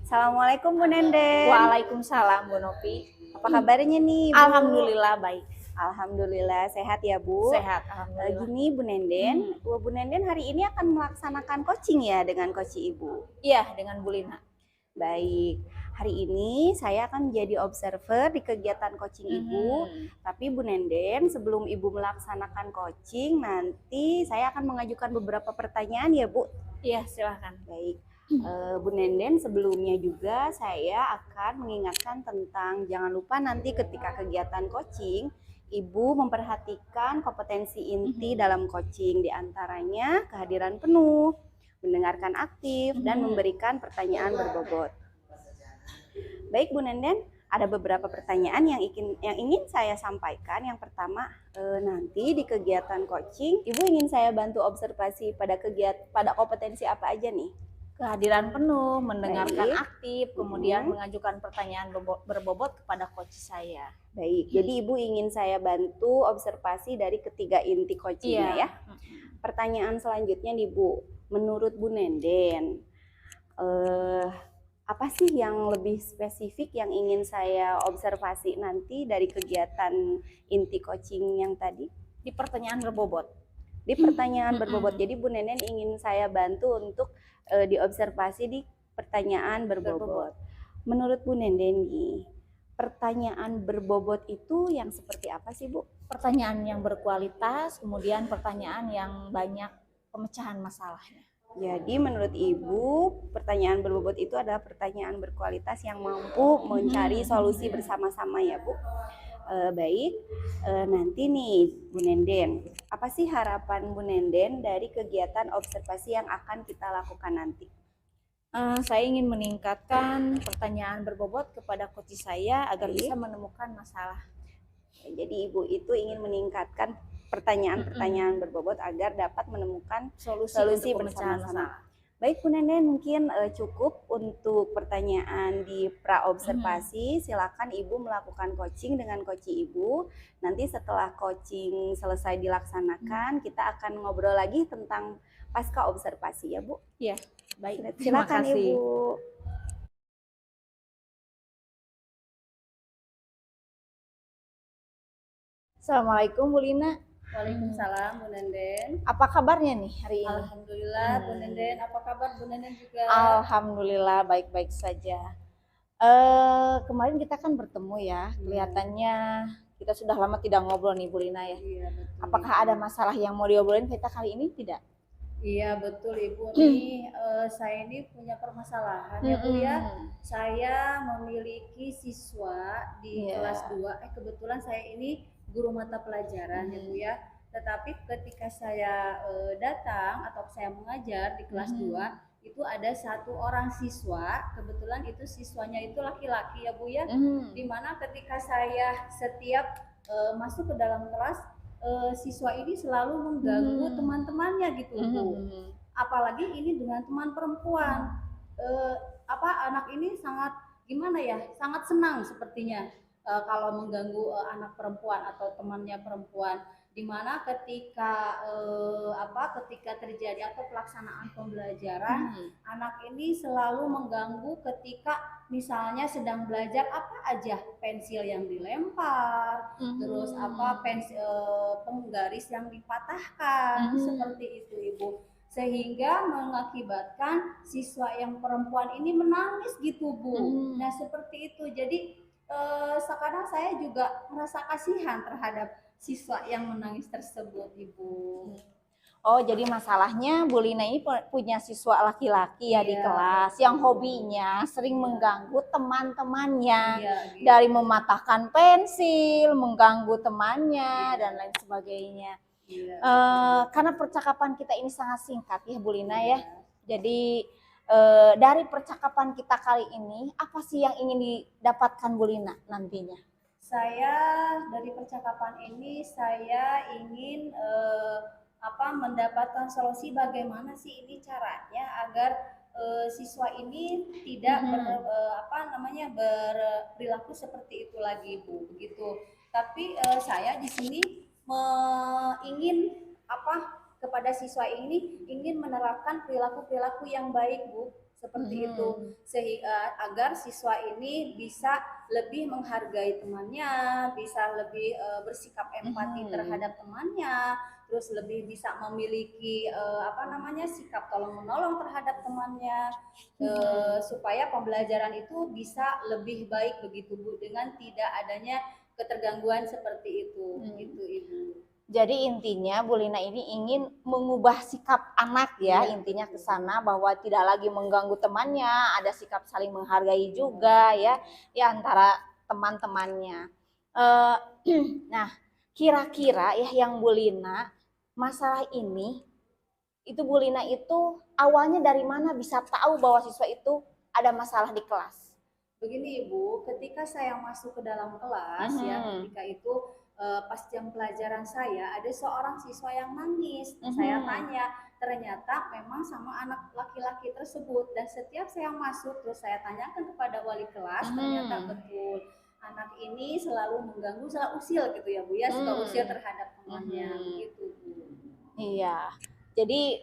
Assalamualaikum Bu Nenden. Waalaikumsalam Bu Novi. Apa kabarnya nih Bu? Alhamdulillah baik. Alhamdulillah sehat ya Bu. Sehat, alhamdulillah. Gini Bu Nenden, Bu Nenden hari ini akan melaksanakan coaching ya dengan coach Ibu. Iya, dengan Bu Lina. Baik, hari ini saya akan menjadi observer di kegiatan coaching Ibu. Tapi Bu Nenden, sebelum Ibu melaksanakan coaching, nanti saya akan mengajukan beberapa pertanyaan ya Bu. Iya, silahkan. Baik. Bu Nenden, sebelumnya juga saya akan mengingatkan tentang jangan lupa nanti ketika kegiatan coaching, Ibu memperhatikan kompetensi inti dalam coaching, diantaranya kehadiran penuh, mendengarkan aktif, dan memberikan pertanyaan berbobot. Baik Bu Nenden, ada beberapa pertanyaan yang ingin saya sampaikan. Yang pertama, nanti di kegiatan coaching, Ibu ingin saya bantu observasi pada kompetensi apa aja nih? Kehadiran penuh, mendengarkan aktif, kemudian mengajukan pertanyaan berbobot kepada coach saya. Baik, jadi Ibu ingin saya bantu observasi dari ketiga inti coachingnya ya. Pertanyaan selanjutnya nih Bu, menurut Bu Nenden, apa sih yang lebih spesifik yang ingin saya observasi nanti dari kegiatan inti coaching yang tadi? Di pertanyaan berbobot. Di pertanyaan berbobot. Jadi Bu Nenden ingin saya bantu untuk diobservasi di pertanyaan berbobot. Menurut Bu Nenden nih, pertanyaan berbobot itu yang seperti apa sih Bu? Pertanyaan yang berkualitas, kemudian pertanyaan yang banyak pemecahan masalahnya. Jadi menurut Ibu, pertanyaan berbobot itu adalah pertanyaan berkualitas yang mampu mencari solusi bersama-sama ya Bu. Baik, nanti nih Bu Nenden, apa sih harapan Bu Nenden dari kegiatan observasi yang akan kita lakukan nanti? Saya ingin meningkatkan pertanyaan berbobot kepada coach saya agar bisa menemukan masalah. Jadi Ibu itu ingin meningkatkan pertanyaan-pertanyaan berbobot agar dapat menemukan solusi bersama-sama. Baik Bu Nenden, mungkin cukup untuk pertanyaan di pra-observasi. Silakan Ibu melakukan coaching dengan coach Ibu. Nanti setelah coaching selesai dilaksanakan, kita akan ngobrol lagi tentang pasca observasi ya Bu. Iya, baik. Silakan Ibu. Assalamualaikum Bu Lina. Waalaikumsalam Bu Nenden. Apa kabarnya nih hari ini? Alhamdulillah Bu Nenden. Apa kabar Bu Nenden juga? Alhamdulillah baik-baik saja. Kemarin kita kan bertemu ya, kelihatannya kita sudah lama tidak ngobrol nih Bu Lina ya. Iya, betul. Apakah ada masalah yang mau diobrolin kita kali ini? Tidak? Iya betul Ibu. Nih saya ini punya permasalahan ya Bu ya. Saya memiliki siswa di kelas 2. Kebetulan saya ini guru mata pelajaran ya Bu ya. Tetapi ketika saya datang atau saya mengajar di kelas 2, itu ada satu orang siswa, kebetulan itu siswanya itu laki-laki ya Bu ya. Dimana ketika saya setiap masuk ke dalam kelas, siswa ini selalu mengganggu teman-temannya gitu Bu. Apalagi ini dengan teman perempuan. Anak ini sangat gimana ya, sangat senang sepertinya kalau mengganggu anak perempuan atau temannya perempuan. Dimana ketika ketika terjadi atau pelaksanaan pembelajaran, anak ini selalu mengganggu ketika misalnya sedang belajar apa aja, pensil yang dilempar, terus penggaris yang dipatahkan, seperti itu Ibu, sehingga mengakibatkan siswa yang perempuan ini menangis gitu Bu. Nah seperti itu, jadi sekarang saya juga merasa kasihan terhadap siswa yang menangis tersebut Ibu. Oh, jadi masalahnya Bu Lina ini punya siswa laki-laki ya di kelas yang hobinya sering mengganggu teman-temannya, gitu. Dari mematahkan pensil, mengganggu temannya dan lain sebagainya. Karena percakapan kita ini sangat singkat ya Bu Lina ya. Jadi dari percakapan kita kali ini, apa sih yang ingin didapatkan Bu Lina nantinya? Saya dari percakapan ini saya ingin mendapatkan solusi bagaimana sih ini caranya agar siswa ini tidak berperilaku seperti itu lagi Bu, begitu. Tapi saya di sini ingin kepada siswa ini ingin menerapkan perilaku-perilaku yang baik Bu, seperti itu, sehingga agar siswa ini bisa lebih menghargai temannya, bisa lebih bersikap empati terhadap temannya, terus lebih bisa memiliki apa namanya, sikap tolong menolong terhadap temannya, supaya pembelajaran itu bisa lebih baik begitu Bu, dengan tidak adanya ketergangguan seperti itu. Itu Ibu. Jadi intinya Bu Lina ini ingin mengubah sikap anak ya, intinya ke sana bahwa tidak lagi mengganggu temannya, ada sikap saling menghargai juga ya, ya antara teman-temannya. Nah, kira-kira ya yang Bu Lina, masalah ini itu Bu Lina itu awalnya dari mana bisa tahu bahwa siswa itu ada masalah di kelas? Begini Ibu, ketika saya masuk ke dalam kelas ya, ketika itu pas jam pelajaran saya ada seorang siswa yang nangis. Saya tanya, ternyata memang sama anak laki-laki tersebut, dan setiap saya masuk terus saya tanyakan kepada wali kelas, ternyata betul anak ini selalu mengganggu, selalu usil gitu ya Bu ya, suka usil terhadap temannya gitu Bu. Iya. Jadi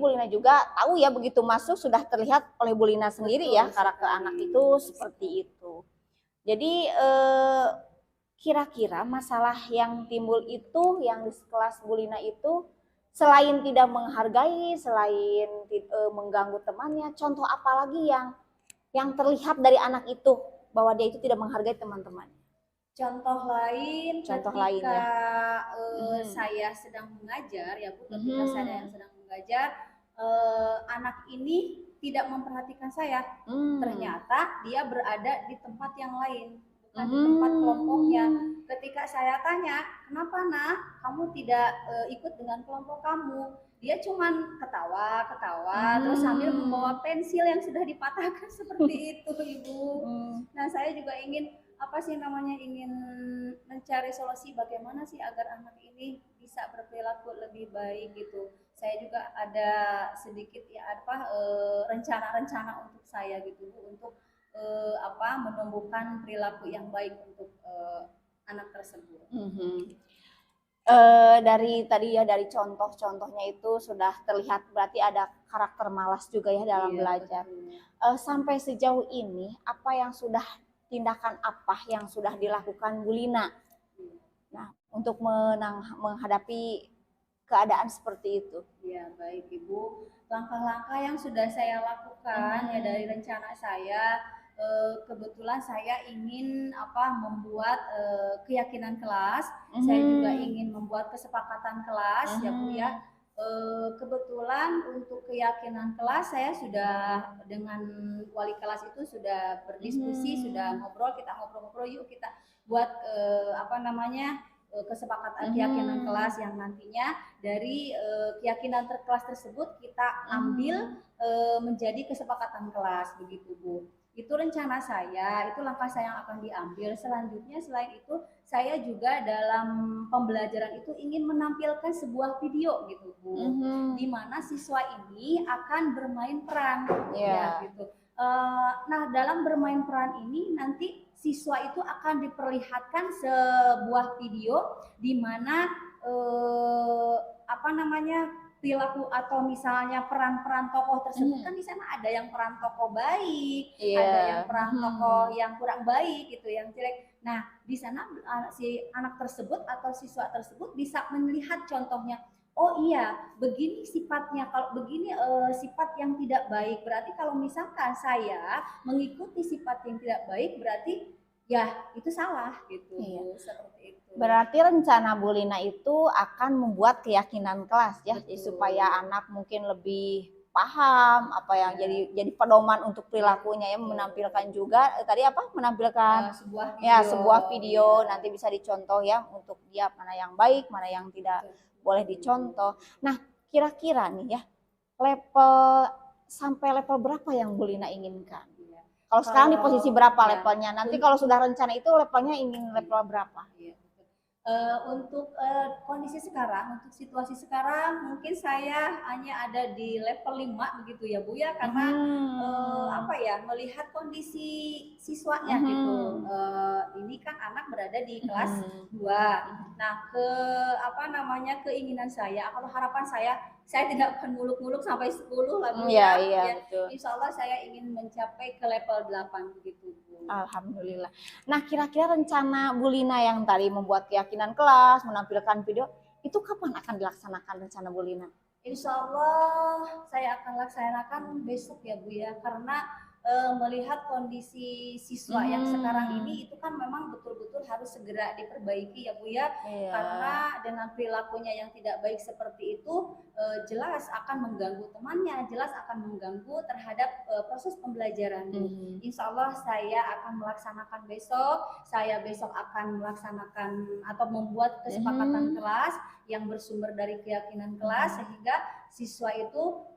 Bu Lina juga tahu ya, begitu masuk sudah terlihat oleh Bu Lina sendiri ya karakter anak itu seperti itu. Jadi kira-kira masalah yang timbul itu yang di kelas Bu Lina itu selain tidak menghargai, selain mengganggu temannya, contoh apa lagi yang terlihat dari anak itu bahwa dia itu tidak menghargai teman-temannya? Contoh lain Contoh ketika lain ya. saya sedang mengajar ya Bu, ketika saya sedang mengajar, anak ini tidak memperhatikan saya. Ternyata dia berada di tempat yang lain, bukan di tempat kelompoknya. Ketika saya tanya, kenapa nak kamu tidak ikut dengan kelompok kamu? Dia cuman ketawa-ketawa, terus sambil membawa pensil yang sudah dipatahkan seperti itu Ibu. Nah saya juga ingin ingin mencari solusi bagaimana sih agar anak ini bisa berperilaku lebih baik gitu. Saya juga ada sedikit ya rencana-rencana untuk saya gitu Bu, untuk menumbuhkan perilaku yang baik untuk anak tersebut. Dari tadi ya, dari contoh-contohnya itu sudah terlihat berarti ada karakter malas juga ya dalam belajar. Sampai sejauh ini tindakan apa yang sudah dilakukan Bu Lina? Nah, untuk menghadapi keadaan seperti itu. Ya, baik Ibu. Langkah-langkah yang sudah saya lakukan ya dari rencana saya, kebetulan saya ingin membuat keyakinan kelas. Saya juga ingin membuat kesepakatan kelas ya Bu ya. Kebetulan untuk keyakinan kelas saya sudah dengan wali kelas itu sudah berdiskusi, sudah ngobrol, kita ngobrol-ngobrol yuk kita buat kesepakatan keyakinan kelas yang nantinya dari keyakinan kelas tersebut kita ambil menjadi kesepakatan kelas begitu Bu. Itu rencana saya, itu langkah saya yang akan diambil. Selanjutnya selain itu saya juga dalam pembelajaran itu ingin menampilkan sebuah video gitu Bu, di mana siswa ini akan bermain peran ya gitu. Nah dalam bermain peran ini nanti siswa itu akan diperlihatkan sebuah video di mana perilaku atau misalnya peran-peran tokoh tersebut kan di sana ada yang peran tokoh baik, ada yang peran tokoh yang kurang baik gitu, yang jelek. Nah, di sana si anak tersebut atau siswa tersebut bisa melihat contohnya. Oh iya, begini sifatnya. Kalau begini sifat yang tidak baik, berarti kalau misalkan saya mengikuti sifat yang tidak baik, berarti ya itu salah gitu. Seperti itu. Berarti rencana Bu Lina itu akan membuat keyakinan kelas ya, supaya anak mungkin lebih paham apa yang jadi pedoman untuk perilakunya ya, menampilkan juga menampilkan sebuah video nanti bisa dicontoh ya, untuk dia mana yang baik, mana yang tidak boleh dicontoh. Nah, kira-kira nih ya, sampai level berapa yang Bu Lina inginkan? Kalau sekarang di posisi berapa levelnya? Nanti kalau sudah rencana itu levelnya ingin level berapa? Untuk kondisi sekarang, untuk situasi sekarang mungkin saya hanya ada di level 5 begitu ya Bu ya, karena apa ya, melihat kondisi siswanya gitu. Ini kan anak berada di kelas 2. Nah, apa namanya, keinginan saya, kalau harapan saya tidak akan muluk-muluk sampai 10 lah Bu Iya, ya. iya, Ya, betul. insya Allah saya ingin mencapai ke level 8 begitu Bu. Alhamdulillah. Nah, kira-kira rencana Bu Lina yang tadi membuat keyakinan kelas, menampilkan video, itu kapan akan dilaksanakan rencana Bu Lina? Insya Allah saya akan laksanakan besok ya Bu ya, karena melihat kondisi siswa yang sekarang ini itu kan memang betul-betul harus segera diperbaiki ya Bu ya, Iya. karena dengan perilakunya yang tidak baik seperti itu jelas akan mengganggu temannya, jelas akan mengganggu terhadap proses pembelajaran. Insya Allah saya akan melaksanakan besok, saya besok akan melaksanakan atau membuat kesepakatan kelas yang bersumber dari keyakinan kelas, sehingga siswa itu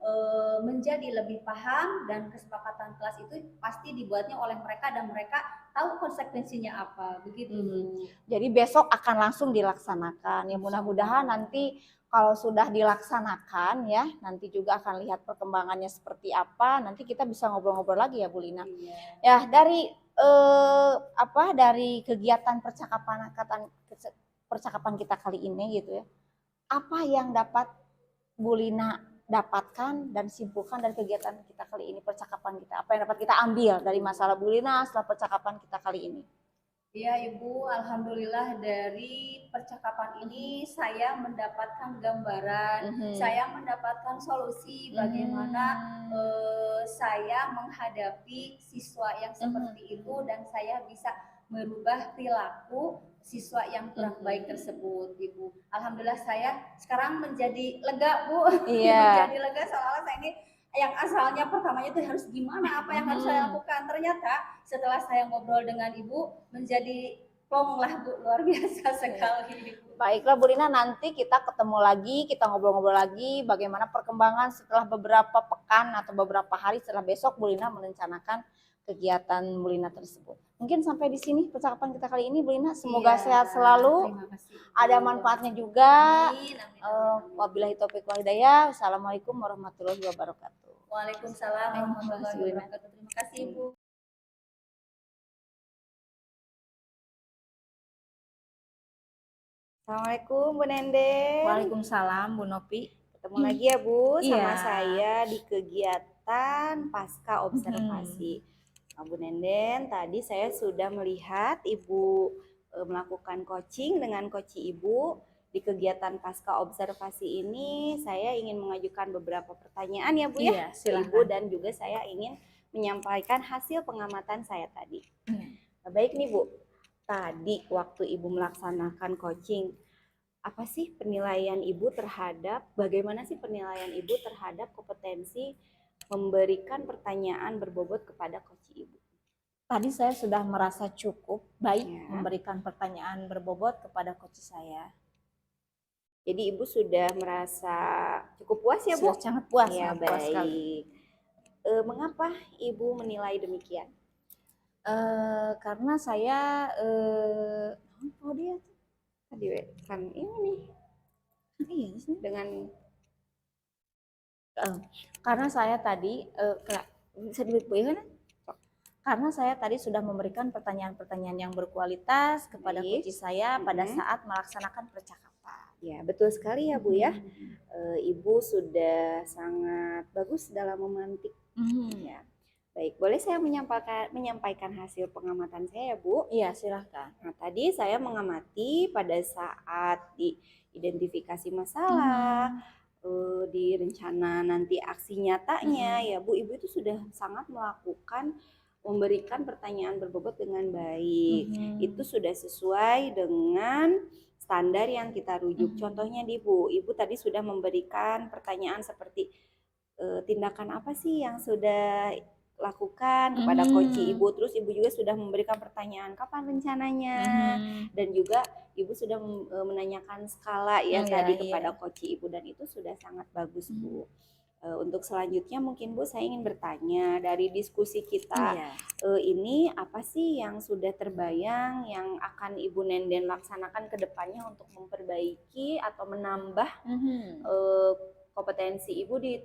menjadi lebih paham, dan kesepakatan kelas itu pasti dibuatnya oleh mereka dan mereka tahu konsekuensinya apa begitu. Jadi besok akan langsung dilaksanakan. Ya mudah-mudahan nanti kalau sudah dilaksanakan ya, nanti juga akan lihat perkembangannya seperti apa. Nanti kita bisa ngobrol-ngobrol lagi ya Bu Lina. Iya. Ya dari dari kegiatan percakapan kita kali ini gitu ya. Apa yang dapat Bu Lina dapatkan dan simpulkan dari kegiatan kita kali ini, percakapan kita? Apa yang dapat kita ambil dari masalah Bu Lina setelah percakapan kita kali ini? Iya Ibu, alhamdulillah dari percakapan ini saya mendapatkan gambaran, saya mendapatkan solusi bagaimana saya menghadapi siswa yang seperti itu, dan saya bisa merubah perilaku siswa yang kurang baik tersebut, Ibu. Alhamdulillah saya sekarang menjadi lega Bu, Iya. menjadi lega, soalnya saya ini yang asalnya pertamanya itu harus gimana, apa yang harus saya lakukan, ternyata setelah saya ngobrol dengan Ibu menjadi plong lah Bu, luar biasa sekali. Baiklah Bu Lina, nanti kita ketemu lagi, kita ngobrol-ngobrol lagi bagaimana perkembangan setelah beberapa pekan atau beberapa hari setelah besok Bu Lina merencanakan kegiatan Bu Lina tersebut. Mungkin sampai di sini percakapan kita kali ini Bu Lina, semoga sehat selalu, ada manfaatnya juga. Wabillahi taufiq wal hidayah. Wassalamualaikum warahmatullahi wabarakatuh. Waalaikumsalam warahmatullahi wabarakatuh. Terima kasih Ibu. Assalamualaikum Bu Nenden. Waalaikumsalam Bu Nopi. Ketemu lagi ya Bu sama Iya. saya di kegiatan pasca observasi. Nah, Bu Nenden, tadi saya sudah melihat Ibu melakukan coaching dengan coach Ibu. Di kegiatan pasca observasi ini saya ingin mengajukan beberapa pertanyaan ya Bu ya, ke Ibu, dan juga saya ingin menyampaikan hasil pengamatan saya tadi. Nah, baik nih Bu, tadi waktu Ibu melaksanakan coaching, apa sih penilaian Ibu terhadap, bagaimana sih penilaian Ibu terhadap kompetensi memberikan pertanyaan berbobot kepada coach Ibu? Tadi saya sudah merasa cukup baik Ya. memberikan pertanyaan berbobot kepada coach saya. Jadi Ibu sudah merasa cukup puas ya Bu? Sudah sangat puas, Ya, sangat puas sekali. baik. Mengapa Ibu menilai demikian? Karena saya Oh dia tadi kan ini iya sih. dengan Karena saya tadi bisa dibuatkan? Karena saya tadi sudah memberikan pertanyaan-pertanyaan yang berkualitas kepada Baik. coach saya pada saat melaksanakan percakapan. Ya, betul sekali ya Bu ya. Ibu sudah sangat bagus dalam memantik. Ya. Baik, boleh saya menyampaikan hasil pengamatan saya ya Bu? Iya, silahkan. Nah, tadi saya mengamati pada saat diidentifikasi masalah, di rencana nanti aksi nyatanya ya Bu, Ibu itu sudah sangat memberikan pertanyaan berbobot dengan baik. Itu sudah sesuai dengan standar yang kita rujuk. Contohnya di Ibu tadi sudah memberikan pertanyaan seperti tindakan apa sih yang sudah lakukan kepada coach Ibu, terus Ibu juga sudah memberikan pertanyaan kapan rencananya, dan juga Ibu sudah menanyakan skala ya tadi kepada coach Ibu, dan itu sudah sangat bagus Bu. Untuk selanjutnya mungkin Bu saya ingin bertanya dari diskusi kita Iya. ini apa sih yang sudah terbayang yang akan Ibu Nenden laksanakan ke depannya untuk memperbaiki atau menambah Mhm. kompetensi Ibu di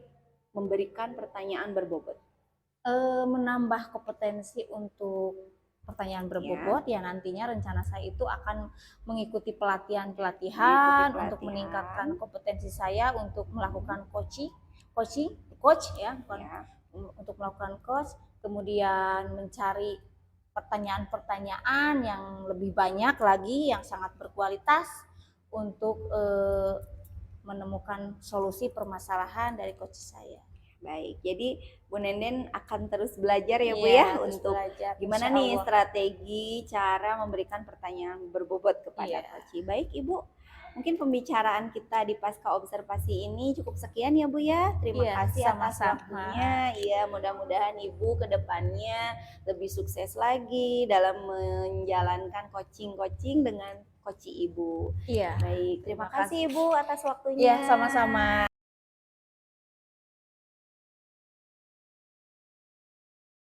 memberikan pertanyaan berbobot? Menambah kompetensi untuk pertanyaan berbobot ya nantinya rencana saya itu akan mengikuti pelatihan-pelatihan untuk meningkatkan kompetensi saya untuk melakukan coach ya, bukan Ya. untuk melakukan coach, kemudian mencari pertanyaan-pertanyaan yang lebih banyak lagi yang sangat berkualitas untuk menemukan solusi permasalahan dari coach saya. Baik, jadi Bu Nenden akan terus belajar ya Bu Iya, ya terus untuk belajar, gimana insya nih Allah. strategi cara memberikan pertanyaan berbobot kepada Iya. Koci. Baik Ibu, mungkin pembicaraan kita di pasca observasi ini cukup sekian ya Bu ya. Terima Iya, kasih atas sama-sama. waktunya. Iya, mudah-mudahan Ibu ke depannya lebih sukses lagi dalam menjalankan coaching dengan Koci Ibu. Iya. Baik, terima Terima kasih Ibu atas waktunya. Iya, sama-sama.